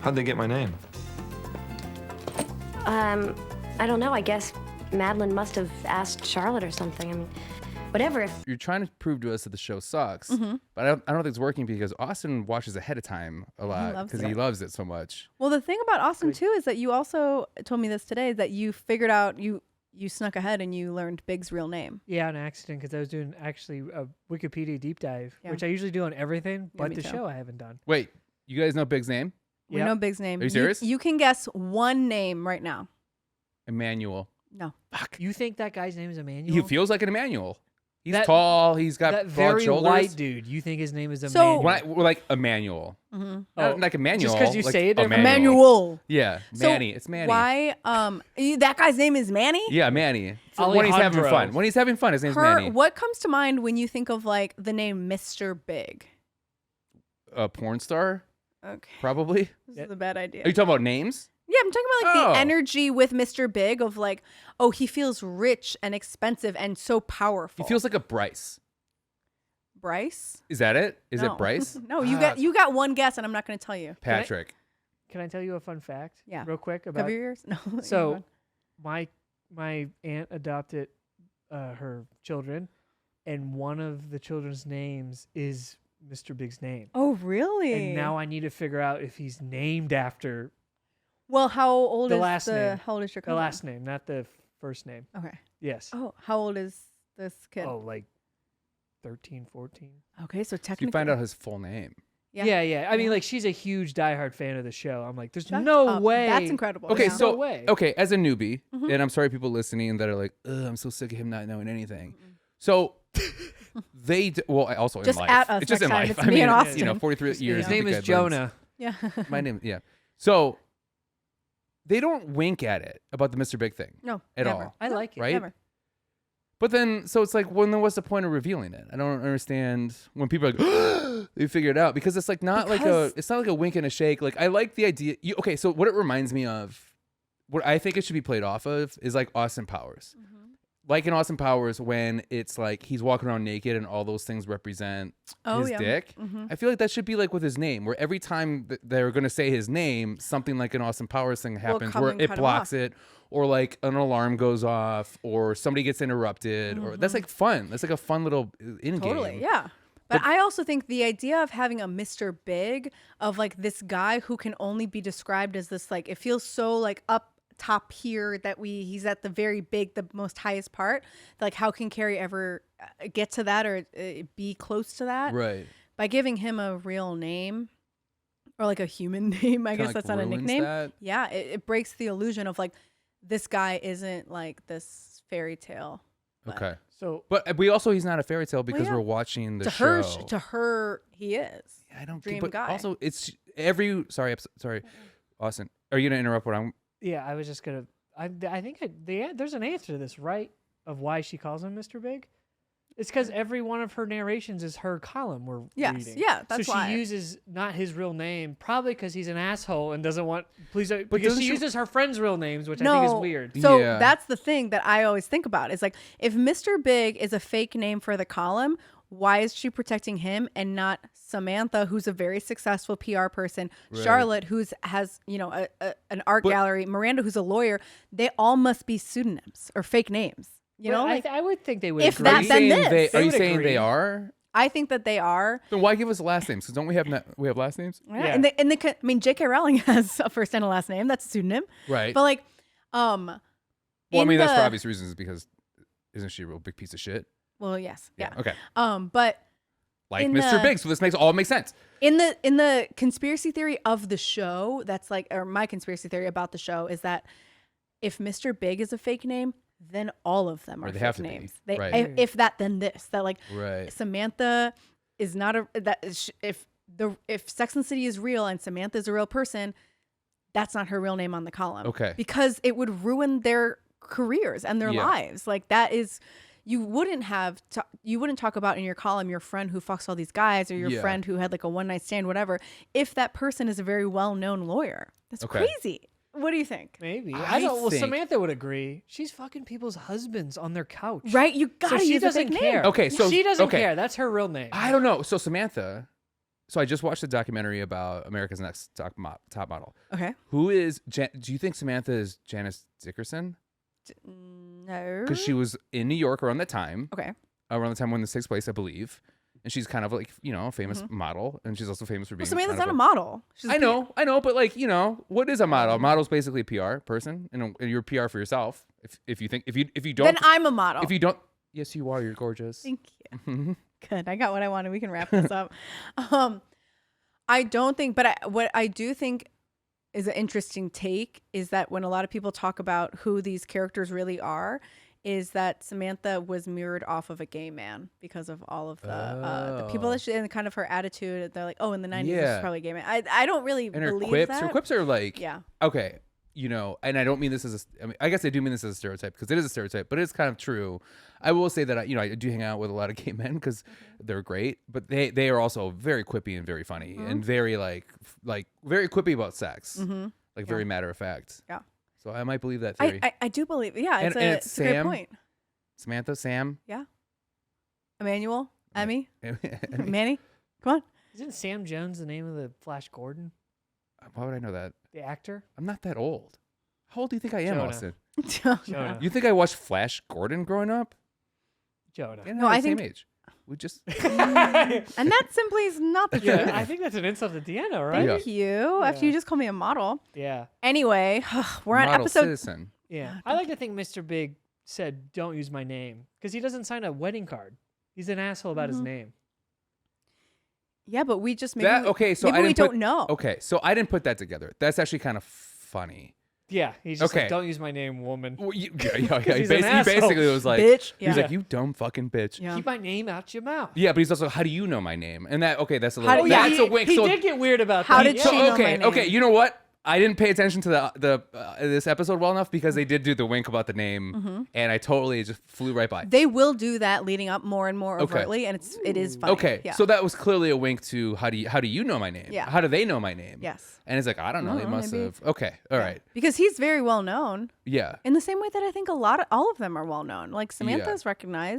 How'd they get my name? I don't know. I guess Madeline must have asked Charlotte or something. I mean, whatever. You're trying to prove to us that the show sucks, but I don't think it's working because Austin watches ahead of time a lot because he loves it so much. Well, the thing about Austin too is that you also told me this today, that you figured out you snuck ahead and you learned Big's real name. Yeah, on accident, because I was doing actually a Wikipedia deep dive, which I usually do on everything, but the show I haven't done. Wait, you guys know Big's name? We know Big's name. Are you serious? You can guess one name right now. Emmanuel. No. Fuck. You think that guy's name is Emmanuel? He feels like an Emmanuel. He's tall. He's got that broad very shoulders. white dude. You think his name is Emmanuel? We're like Emmanuel. Not like Emmanuel. Just because you say it, Emmanuel. Yeah, Manny. It's Manny. Why? That guy's name is Manny? Yeah, Manny. When he's having fun. When he's having fun, his name's Manny. What comes to mind when you think of like the name Mr. Big? A porn star? Okay. Probably. This is a bad idea. Are you talking about names? Yeah, I'm talking about like the energy with Mr. Big of like, oh, he feels rich and expensive and so powerful. He feels like a Bryce. Bryce? Is that it? Is it Bryce? No, you got one guess and I'm not going to tell you. Patrick. Can I tell you a fun fact? Yeah. Real quick about. Cover your ears? No. So, my aunt adopted her children, and one of the children's names is Mr. Big's name. Oh, really? And now I need to figure out if he's named after. Well, how old the is last name? How old is your cousin? The last name, not the first name. Okay. Yes. Oh, how old is this kid? Oh, like 13, 14. Okay, so technically You find out his full name. Yeah. I mean, like, she's a huge diehard fan of the show. I'm like, there's no way. That's incredible. Okay, no way. Okay, as a newbie, and I'm sorry people listening that are like, ugh, I'm so sick of him not knowing anything. So also just in life. at us it's just next in time. life. It's me and Austin. 43 years. His name is Jonah. Yeah. My name, yeah. So they don't wink at it about the Mr. Big thing. No, at never. all. I like it. Right? Never. But then, so it's like, well, then what's the point of revealing it? I don't understand when people are like, they figure it out, because it's like it's not like a wink and a shake. Like, I like the idea. Okay, so what it reminds me of, what I think it should be played off of, is like Austin Powers. Like in Austin Powers, when it's like he's walking around naked and all those things represent his dick. I feel like that should be like with his name, where every time they're going to say his name, something like an Austin Powers thing happens where it blocks it, or like an alarm goes off, or somebody gets interrupted, or that's like fun. That's like a fun little in-game. Totally, yeah. But I also think the idea of having a Mr. Big, of like this guy who can only be described as this, like, it feels so like up top here that he's at the very big, the most highest part. Like, how can Carrie ever get to that or be close to that? Right. By giving him a real name or like a human name, I guess that's not a nickname. Yeah, it breaks the illusion of like, this guy isn't like this fairy tale. Okay. So, but he's not a fairy tale because we're watching the show. To her, he is. Yeah, I don't dream but guy. Also, it's sorry, Austin. Are you gonna interrupt what I'm? Yeah, I was just gonna. I think there's an answer to this, right? Of why she calls him Mr. Big. It's because every one of her narrations is her column we're reading. Yeah, that's why. So she uses not his real name, probably because he's an asshole and doesn't want. Because she uses her friends' real names, which I think is weird. So that's the thing that I always think about. Is like, if Mr. Big is a fake name for the column, why is she protecting him and not Samantha, who's a very successful PR person, Charlotte, has an art gallery, Miranda, who's a lawyer? They all must be pseudonyms or fake names. You know, I would think they would. If agree. Are you saying they are? I think that they are. Then why give us last names? Because don't we have last names? Yeah. I mean, J.K. Rowling has a first and a last name. That's a pseudonym. Right. But like, well, I mean, that's for obvious reasons, because isn't she a real big piece of shit? Well, yes. Yeah. Okay. But like Mr. Big, so this makes sense. In the conspiracy theory of the show, that's like, or my conspiracy theory about the show is that if Mr. Big is a fake name, then all of them are fake names. If that, then this. That like Samantha is not if Sex and the City is real and Samantha is a real person, that's not her real name on the column. Okay. Because it would ruin their careers and their lives. Like, that is, you wouldn't talk about in your column your friend who fucks all these guys, or your friend who had like a one night stand, whatever, if that person is a very well known lawyer. That's crazy. What do you think? Maybe. I don't. Well, Samantha would agree. She's fucking people's husbands on their couch. Right? You gotta use a fake care. name. Okay, so she doesn't care. That's her real name. I don't know. So Samantha, So I just watched a documentary about America's Next Top Model. Okay. Who is? Do you think Samantha is Janice Dickerson? No. Because she was in New York around that time. Okay. Around the time when this takes place, I believe. And she's kind of like, a famous model, and she's also famous for being. Samantha's not a model. She's I know, but like, what is a model? A model's basically a PR person, and you're PR for yourself. If you don't, then I'm a model. If you don't, yes, you are. You're gorgeous. Thank you. Good. I got what I wanted. We can wrap this up. I don't think, but what I do think is an interesting take is that when a lot of people talk about who these characters really are, is that Samantha was mirrored off of a gay man because of all of the people that she, and kind of her attitude. They're like, oh, in the 90s, this was probably a gay man. I don't really and her believe quips, that. her quips are like, yeah, okay, and I don't mean this as I guess I do mean this as a stereotype because it is a stereotype, but it's kind of true. I will say that I do hang out with a lot of gay men because they're great, but they are also very quippy and very funny and very like very quippy about sex, like very matter of fact. Yeah. So I might believe that theory. I do believe. Yeah, it's a great point. Samantha, Sam. Yeah. Emmanuel, Emmy, Manny. Come on. Isn't Sam Jones the name of the Flash Gordon? Why would I know that? The actor? I'm not that old. How old do you think I am, Jonah. Austin? Jonah. You think I watched Flash Gordon growing up? Jonah. No, I think same age. We just and that simply is not the truth. I think that's an insult to Deanna, right? Thank you. After you just called me a model. Yeah. Anyway, we're on model episode. Citizen. Yeah. I like to think Mr. Big said, "Don't use my name," because he doesn't sign a wedding card. He's an asshole about his name. Yeah, but we just maybe we don't know. Okay, so I didn't put that together. That's actually kind of funny. Yeah, he's just like, don't use my name, woman. Well, He's he an basically was like, bitch. He's like, you dumb fucking bitch. Yeah. Keep my name out your mouth. Yeah, but he's also, how do you know my name? And that's a little. That's he, a wink. He so, did get weird about how that. did she know my name? Okay, you know what? I didn't pay attention to the this episode well enough because they did do the wink about the name, and I totally just flew right by. They will do that leading up more and more overtly, and it is funny. Okay, yeah. so that was clearly a wink to how do you know my name? Yeah. How do they know my name? Yes. And it's like, I don't know. They must have. Okay. All right. Because he's very well known. Yeah. In the same way that I think all of them are well known. Like Samantha's recognized.